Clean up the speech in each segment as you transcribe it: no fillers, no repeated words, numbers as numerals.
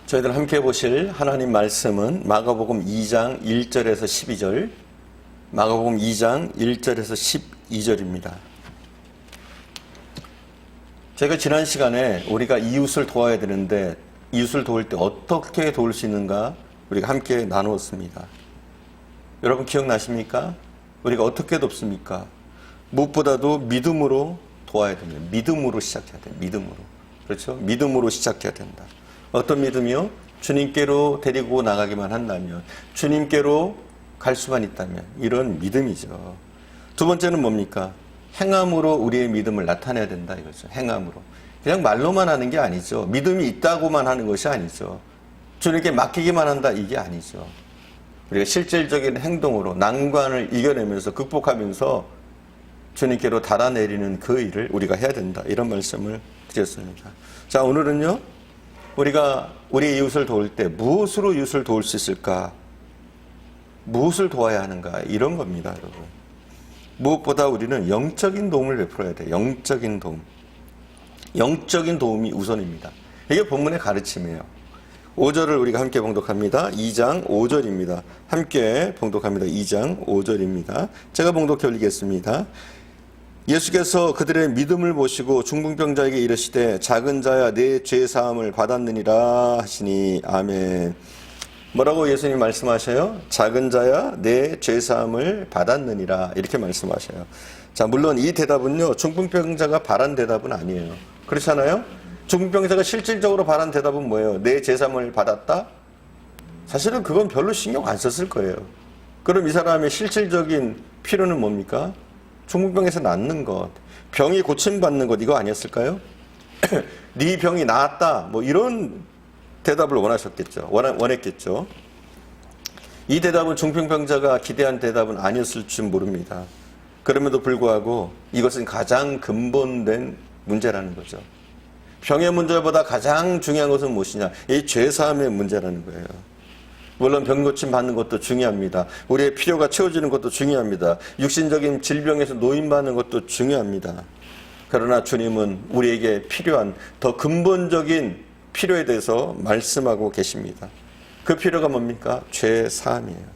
저희들 함께 보실 하나님 말씀은 마가복음 2장 1절에서 12절, 마가복음 2장 1절에서 12절입니다. 제가 지난 시간에 우리가 이웃을 도와야 되는데 이웃을 도울 때 어떻게 도울 수 있는가 우리가 함께 나누었습니다. 여러분 기억나십니까? 우리가 어떻게 돕습니까? 무엇보다도 믿음으로 도와야 됩니다. 믿음으로 시작해야 돼요. 믿음으로. 그렇죠? 믿음으로 시작해야 된다. 어떤 믿음이요? 주님께로 데리고 나가기만 한다면, 주님께로 갈 수만 있다면, 이런 믿음이죠. 두 번째는 뭡니까? 행함으로 우리의 믿음을 나타내야 된다 이거죠. 행함으로. 그냥 말로만 하는 게 아니죠. 믿음이 있다고만 하는 것이 아니죠. 주님께 맡기기만 한다 이게 아니죠. 우리가 실질적인 행동으로 난관을 이겨내면서 극복하면서 주님께로 달아내리는 그 일을 우리가 해야 된다. 이런 말씀을 드렸습니다. 자, 오늘은요. 우리가 우리 이웃을 도울 때 무엇으로 이웃을 도울 수 있을까? 무엇을 도와야 하는가? 이런 겁니다, 여러분. 무엇보다 우리는 영적인 도움을 베풀어야 돼요. 영적인 도움. 영적인 도움이 우선입니다. 이게 본문의 가르침이에요. 5절을 우리가 함께 봉독합니다. 2장 5절입니다. 함께 봉독합니다. 2장 5절입니다. 제가 봉독해 올리겠습니다. 예수께서 그들의 믿음을 보시고 중풍병자에게 이르시되 작은 자야 내 죄사함을 받았느니라 하시니 아멘. 뭐라고 예수님 말씀하셔요? 작은 자야 내 죄사함을 받았느니라 이렇게 말씀하셔요. 자, 물론 이 대답은요 중풍병자가 바란 대답은 아니에요. 그렇잖아요? 중풍병자가 실질적으로 바란 대답은 뭐예요? 내 죄사함을 받았다? 사실은 그건 별로 신경 안 썼을 거예요. 그럼 이 사람의 실질적인 필요는 뭡니까? 중풍병에서 낫는 것, 병이 고침받는 것, 이거 아니었을까요? 네 병이 나았다, 뭐 이런 대답을 원하셨겠죠. 원했겠죠. 이 대답은 중풍병자가 기대한 대답은 아니었을 줄 모릅니다. 그럼에도 불구하고 이것은 가장 근본된 문제라는 거죠. 병의 문제보다 가장 중요한 것은 무엇이냐? 이 죄사함의 문제라는 거예요. 물론 병고침 받는 것도 중요합니다. 우리의 필요가 채워지는 것도 중요합니다. 육신적인 질병에서 노인받는 것도 중요합니다. 그러나 주님은 우리에게 필요한 더 근본적인 필요에 대해서 말씀하고 계십니다. 그 필요가 뭡니까? 죄사함이에요.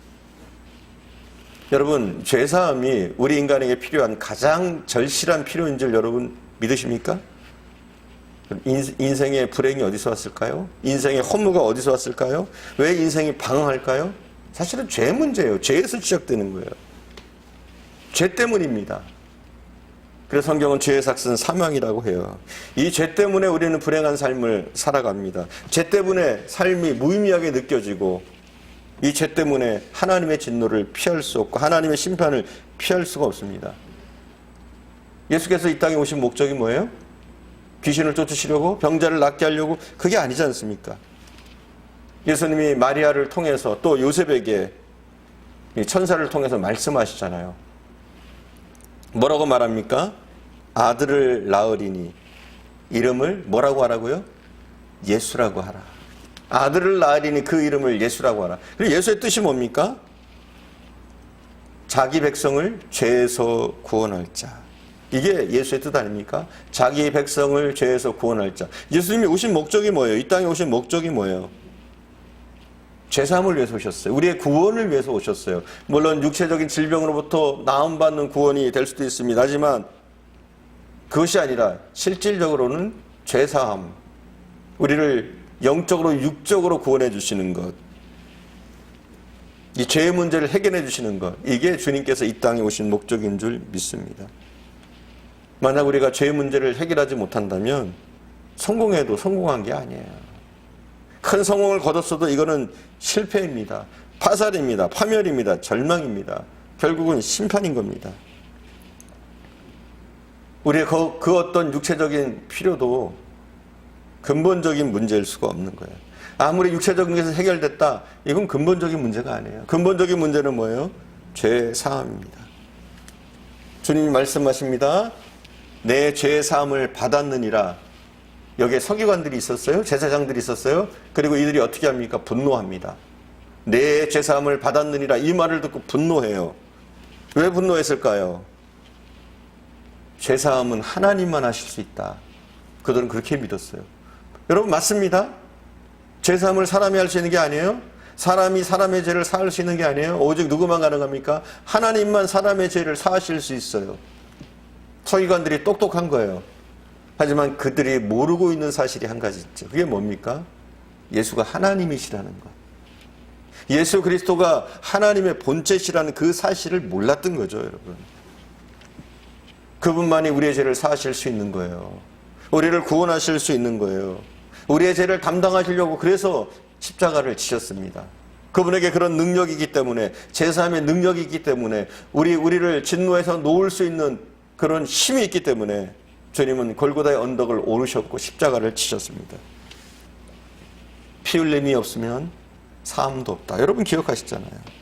여러분, 죄사함이 우리 인간에게 필요한 가장 절실한 필요인 줄 여러분 믿으십니까? 인생의 불행이 어디서 왔을까요? 인생의 허무가 어디서 왔을까요? 왜 인생이 방황할까요? 사실은 죄 문제예요. 죄에서 시작되는 거예요. 죄 때문입니다. 그래서 성경은 죄의 삭은 사망이라고 해요. 이 죄 때문에 우리는 불행한 삶을 살아갑니다. 죄 때문에 삶이 무의미하게 느껴지고 이 죄 때문에 하나님의 진노를 피할 수 없고 하나님의 심판을 피할 수가 없습니다. 예수께서 이 땅에 오신 목적이 뭐예요? 귀신을 쫓으시려고, 병자를 낫게 하려고, 그게 아니지 않습니까? 예수님이 마리아를 통해서 또 요셉에게 천사를 통해서 말씀하시잖아요. 뭐라고 말합니까? 아들을 낳으리니 이름을 뭐라고 하라고요? 예수라고 하라. 아들을 낳으리니 그 이름을 예수라고 하라. 그리고 예수의 뜻이 뭡니까? 자기 백성을 죄에서 구원할 자. 이게 예수의 뜻 아닙니까? 자기 백성을 죄에서 구원할 자. 예수님이 오신 목적이 뭐예요? 이 땅에 오신 목적이 뭐예요? 죄사함을 위해서 오셨어요. 우리의 구원을 위해서 오셨어요. 물론 육체적인 질병으로부터 나음받는 구원이 될 수도 있습니다. 하지만 그것이 아니라 실질적으로는 죄사함, 우리를 영적으로 육적으로 구원해 주시는 것, 이 죄의 문제를 해결해 주시는 것, 이게 주님께서 이 땅에 오신 목적인 줄 믿습니다. 만약 우리가 죄의 문제를 해결하지 못한다면 성공해도 성공한 게 아니에요. 큰 성공을 거뒀어도 이거는 실패입니다. 파살입니다. 파멸입니다. 절망입니다. 결국은 심판인 겁니다. 우리의 그 어떤 육체적인 필요도 근본적인 문제일 수가 없는 거예요. 아무리 육체적인 것이 해결됐다, 이건 근본적인 문제가 아니에요. 근본적인 문제는 뭐예요? 죄 사함입니다. 주님이 말씀하십니다. 내 죄 사함을 받았느니라. 여기에 서기관들이 있었어요. 제사장들이 있었어요. 그리고 이들이 어떻게 합니까? 분노합니다. 내 죄 사함을 받았느니라. 이 말을 듣고 분노해요. 왜 분노했을까요? 죄 사함은 하나님만 하실 수 있다. 그들은 그렇게 믿었어요. 여러분 맞습니다. 제3을 사람이 할 수 있는 게 아니에요. 사람이 사람의 죄를 사할 수 있는 게 아니에요. 오직 누구만 가능합니까? 하나님만 사람의 죄를 사하실 수 있어요. 서기관들이 똑똑한 거예요. 하지만 그들이 모르고 있는 사실이 한 가지 있죠. 그게 뭡니까? 예수가 하나님이시라는 것. 예수 그리스도가 하나님의 본체시라는 그 사실을 몰랐던 거죠, 여러분. 그분만이 우리의 죄를 사하실 수 있는 거예요. 우리를 구원하실 수 있는 거예요. 우리의 죄를 담당하시려고 그래서 십자가를 지셨습니다. 그분에게 그런 능력이 있기 때문에, 제사함의 능력이 있기 때문에, 우리를 진노에서 놓을 수 있는 그런 힘이 있기 때문에 주님은 골고다의 언덕을 오르셨고 십자가를 지셨습니다. 피 흘림이 없으면 사함도 없다. 여러분 기억하시잖아요.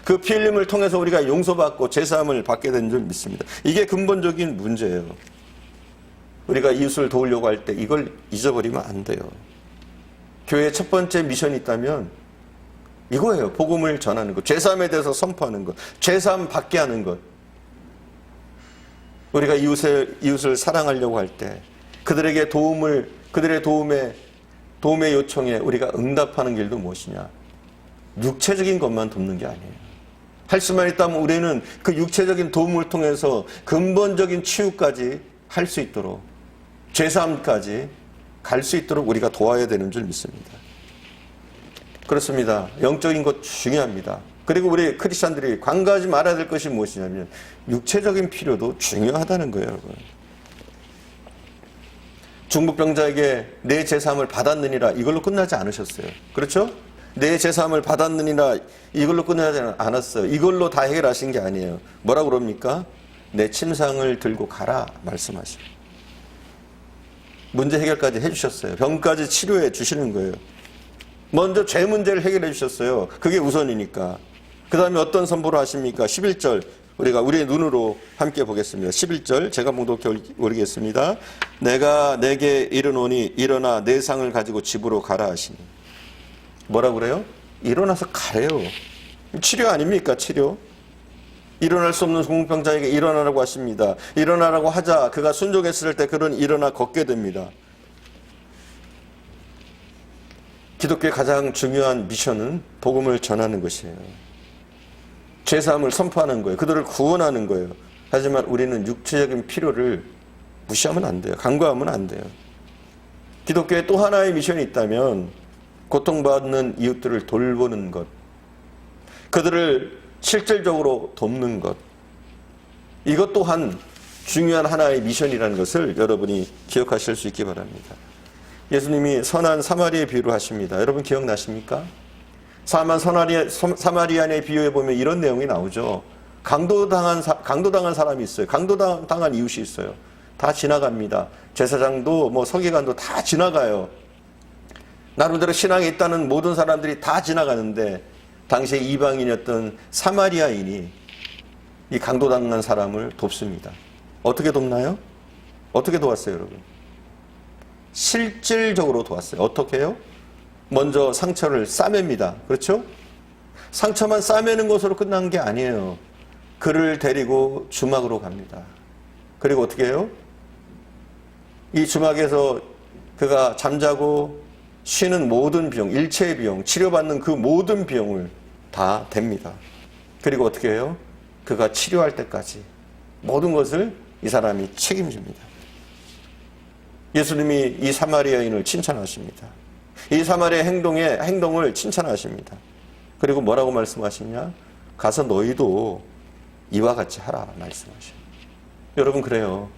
그 피 흘림을 통해서 우리가 용서받고 제사함을 받게 된 줄 믿습니다. 이게 근본적인 문제예요. 우리가 이웃을 도우려고 할 때 이걸 잊어버리면 안 돼요. 교회의 첫 번째 미션이 있다면 이거예요. 복음을 전하는 것, 죄사함에 대해서 선포하는 것, 죄사함 받게 하는 것. 우리가 이웃을 사랑하려고 할 때 그들에게 그들의 도움의 요청에 우리가 응답하는 길도 무엇이냐? 육체적인 것만 돕는 게 아니에요. 할 수만 있다면 우리는 그 육체적인 도움을 통해서 근본적인 치유까지 할 수 있도록, 죄사함까지 갈 수 있도록 우리가 도와야 되는 줄 믿습니다. 그렇습니다. 영적인 것 중요합니다. 그리고 우리 크리스찬들이 간과하지 말아야 될 것이 무엇이냐면 육체적인 필요도 중요하다는 거예요, 여러분. 중풍병자에게 내 제사함을 받았느니라 이걸로 끝나지 않으셨어요. 그렇죠? 내 제사함을 받았느니라 이걸로 끝나지 않았어요. 이걸로 다 해결하신 게 아니에요. 뭐라고 그럽니까? 내 침상을 들고 가라 말씀하시고 문제 해결까지 해주셨어요. 병까지 치료해 주시는 거예요. 먼저 죄 문제를 해결해 주셨어요. 그게 우선이니까. 그 다음에 어떤 선포를 하십니까? 11절 우리가 우리의 눈으로 함께 보겠습니다. 11절 제가 묵독해 올리겠습니다. 내가 내게 이르노니 일어나 내 상을 가지고 집으로 가라 하시니. 뭐라고 그래요? 일어나서 가래요. 치료 아닙니까? 치료. 일어날 수 없는 중풍병자에게 일어나라고 하십니다. 일어나라고 하자 그가 순종했을 때 그는 일어나 걷게 됩니다. 기독교의 가장 중요한 미션은 복음을 전하는 것이에요. 죄사함을 선포하는 거예요. 그들을 구원하는 거예요. 하지만 우리는 육체적인 필요를 무시하면 안 돼요. 간과하면 안 돼요. 기독교의 또 하나의 미션이 있다면 고통받는 이웃들을 돌보는 것, 그들을 실질적으로 돕는 것, 이것 또한 중요한 하나의 미션이라는 것을 여러분이 기억하실 수 있기 바랍니다. 예수님이 선한 사마리아의 비유를 하십니다. 여러분 기억나십니까? 사마리아인의 비유에 보면 이런 내용이 나오죠. 강도당한 사람이 있어요. 강도당한 이웃이 있어요. 다 지나갑니다. 제사장도 서기관도 다 지나가요. 나름대로 신앙에 있다는 모든 사람들이 다 지나가는데 당시에 이방인이었던 사마리아인이 이 강도당한 사람을 돕습니다. 어떻게 돕나요? 어떻게 도왔어요, 여러분? 실질적으로 도왔어요. 어떻게 해요? 먼저 상처를 싸맵니다. 그렇죠? 상처만 싸매는 것으로 끝난 게 아니에요. 그를 데리고 주막으로 갑니다. 그리고 어떻게 해요? 이 주막에서 그가 잠자고 쉬는 모든 비용, 일체의 비용, 치료받는 그 모든 비용을 다 댑니다. 그리고 어떻게 해요? 그가 치료할 때까지 모든 것을 이 사람이 책임집니다. 예수님이 이 사마리아인을 칭찬하십니다. 이 사마리아 행동을 칭찬하십니다. 그리고 뭐라고 말씀하시냐? 가서 너희도 이와 같이 하라 말씀하셔요. 여러분 그래요.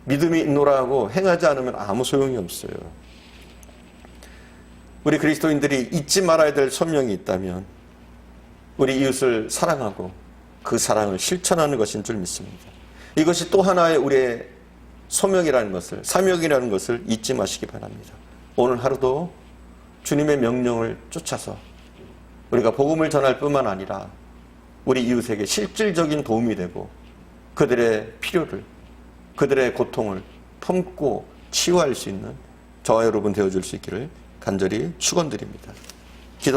믿음이 있노라 하고 행하지 않으면 아무 소용이 없어요. 우리 그리스도인들이 잊지 말아야 될 소명이 있다면 우리 이웃을 사랑하고 그 사랑을 실천하는 것인 줄 믿습니다. 이것이 또 하나의 우리의 소명이라는 것을, 사명이라는 것을 잊지 마시기 바랍니다. 오늘 하루도 주님의 명령을 쫓아서 우리가 복음을 전할 뿐만 아니라 우리 이웃에게 실질적인 도움이 되고 그들의 필요를, 그들의 고통을 품고 치유할 수 있는 저와 여러분 되어줄 수 있기를 간절히 축원드립니다.